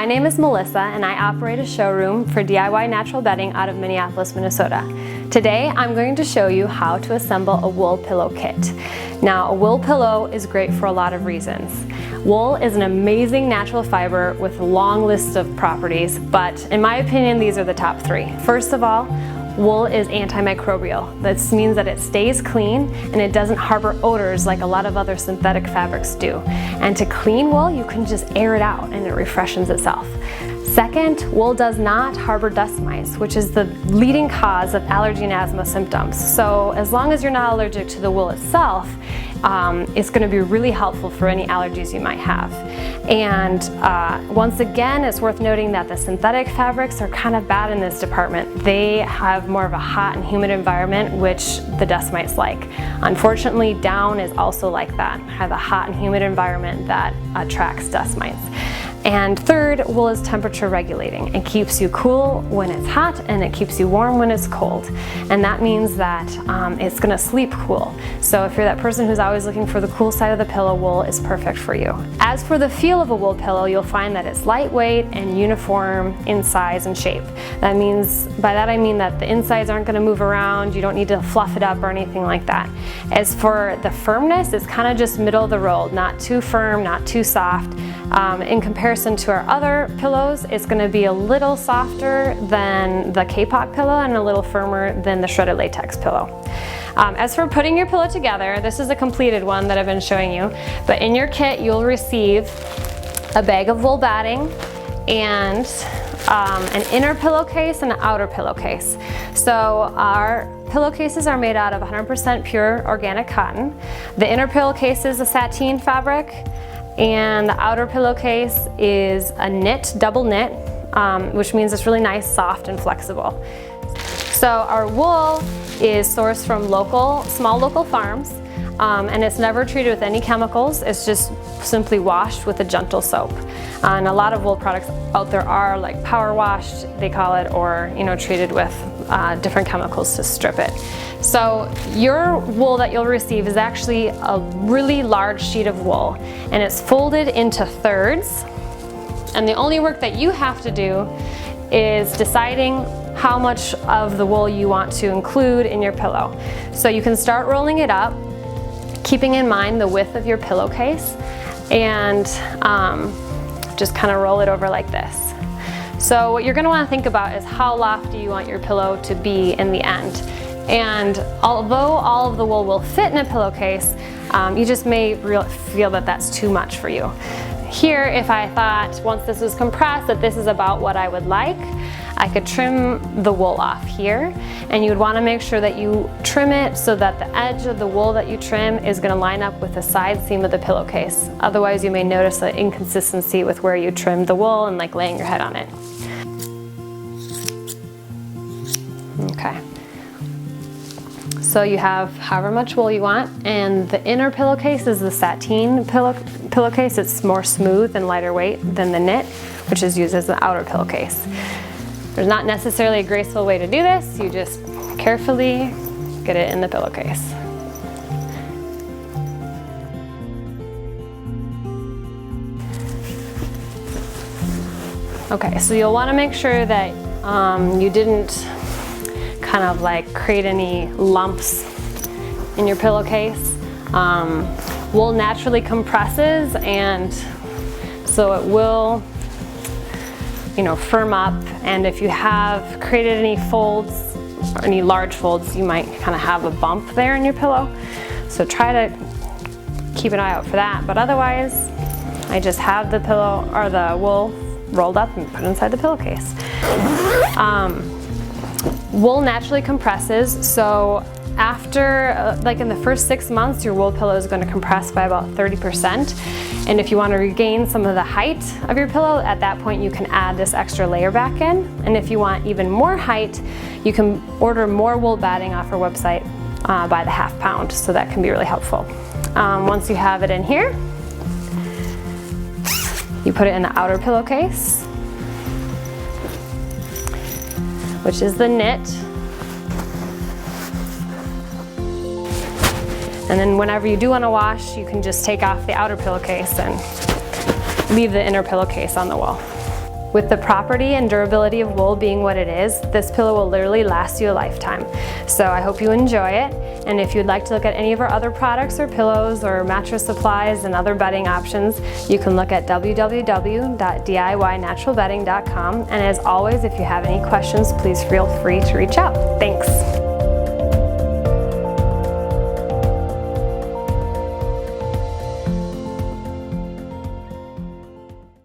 My name is Melissa and I operate a showroom for DIY natural bedding out of Minneapolis, Minnesota. Today I'm going to show you how to assemble a wool pillow kit. Now, a wool pillow is great for a lot of reasons. Wool is an amazing natural fiber with a long list of properties, but in my opinion these are the top three. First of all, wool is antimicrobial. This means that it stays clean and it doesn't harbor odors like a lot of other synthetic fabrics do. And to clean wool, you can just air it out and it refreshes itself. Second, wool does not harbor dust mites, which is the leading cause of allergy and asthma symptoms. So as long as you're not allergic to the wool itself, it's going to be really helpful for any allergies you might have. And once again, it's worth noting that the synthetic fabrics are kind of bad in this department. They have more of a hot and humid environment, which the dust mites like. Unfortunately, down is also like that. It has a hot and humid environment that attracts dust mites. And third, wool is temperature regulating. It keeps you cool when it's hot and it keeps you warm when it's cold. And that means that it's gonna sleep cool. So if you're that person who's always looking for the cool side of the pillow, wool is perfect for you. As for the feel of a wool pillow, you'll find that it's lightweight and uniform in size and shape. That means, by that I mean that the insides aren't gonna move around, you don't need to fluff it up or anything like that. As for the firmness, it's kind of just middle of the road, not too firm, not too soft. In comparison to our other pillows, it's going to be a little softer than the K-pop pillow and a little firmer than the shredded latex pillow. As for putting your pillow together, this is a completed one that I've been showing you, but in your kit you'll receive a bag of wool batting and an inner pillowcase and an outer pillowcase. So our pillowcases are made out of 100% pure organic cotton. The inner pillowcase is a sateen fabric, and the outer pillowcase is a knit, double knit, which means it's really nice, soft, and flexible. So our wool is sourced from small local farms, and it's never treated with any chemicals. It's just simply washed with a gentle soap. And a lot of wool products out there are like power washed, they call it, or treated with different chemicals to strip it. So your wool that you'll receive is actually a really large sheet of wool, and it's folded into thirds. And the only work that you have to do is deciding how much of the wool you want to include in your pillow. So you can start rolling it up, keeping in mind the width of your pillowcase, and just kind of roll it over like this. So what you're going to want to think about is how lofty you want your pillow to be in the end. And although all of the wool will fit in a pillowcase, you just may feel that that's too much for you. Here, if I thought once this was compressed that this is about what I would like, I could trim the wool off here, and you would want to make sure that you trim it so that the edge of the wool that you trim is going to line up with the side seam of the pillowcase. Otherwise, you may notice an inconsistency with where you trimmed the wool and like laying your head on it. Okay. So you have however much wool you want, and the inner pillowcase is the sateen pillowcase. It's more smooth and lighter weight than the knit, which is used as the outer pillowcase. There's not necessarily a graceful way to do this. You just carefully get it in the pillowcase. Okay, so you'll want to make sure that you didn't kind of like create any lumps in your pillowcase. Wool naturally compresses, and so it will firm up, and if you have created any folds, or any large folds, you might kind of have a bump there in your pillow. So try to keep an eye out for that, but otherwise I just have the pillow or the wool rolled up and put inside the pillowcase. Wool naturally compresses, so after, like in the first 6 months, your wool pillow is going to compress by about 30%. And if you want to regain some of the height of your pillow, at that point you can add this extra layer back in. And if you want even more height, you can order more wool batting off our website by the half pound, so that can be really helpful. Once you have it in here, you put it in the outer pillowcase, which is the knit. And then whenever you do want to wash, you can just take off the outer pillowcase and leave the inner pillowcase on the wall. With the property and durability of wool being what it is, this pillow will literally last you a lifetime. So I hope you enjoy it, and if you'd like to look at any of our other products or pillows or mattress supplies and other bedding options, you can look at www.diynaturalbedding.com, and as always, if you have any questions, please feel free to reach out. Thanks.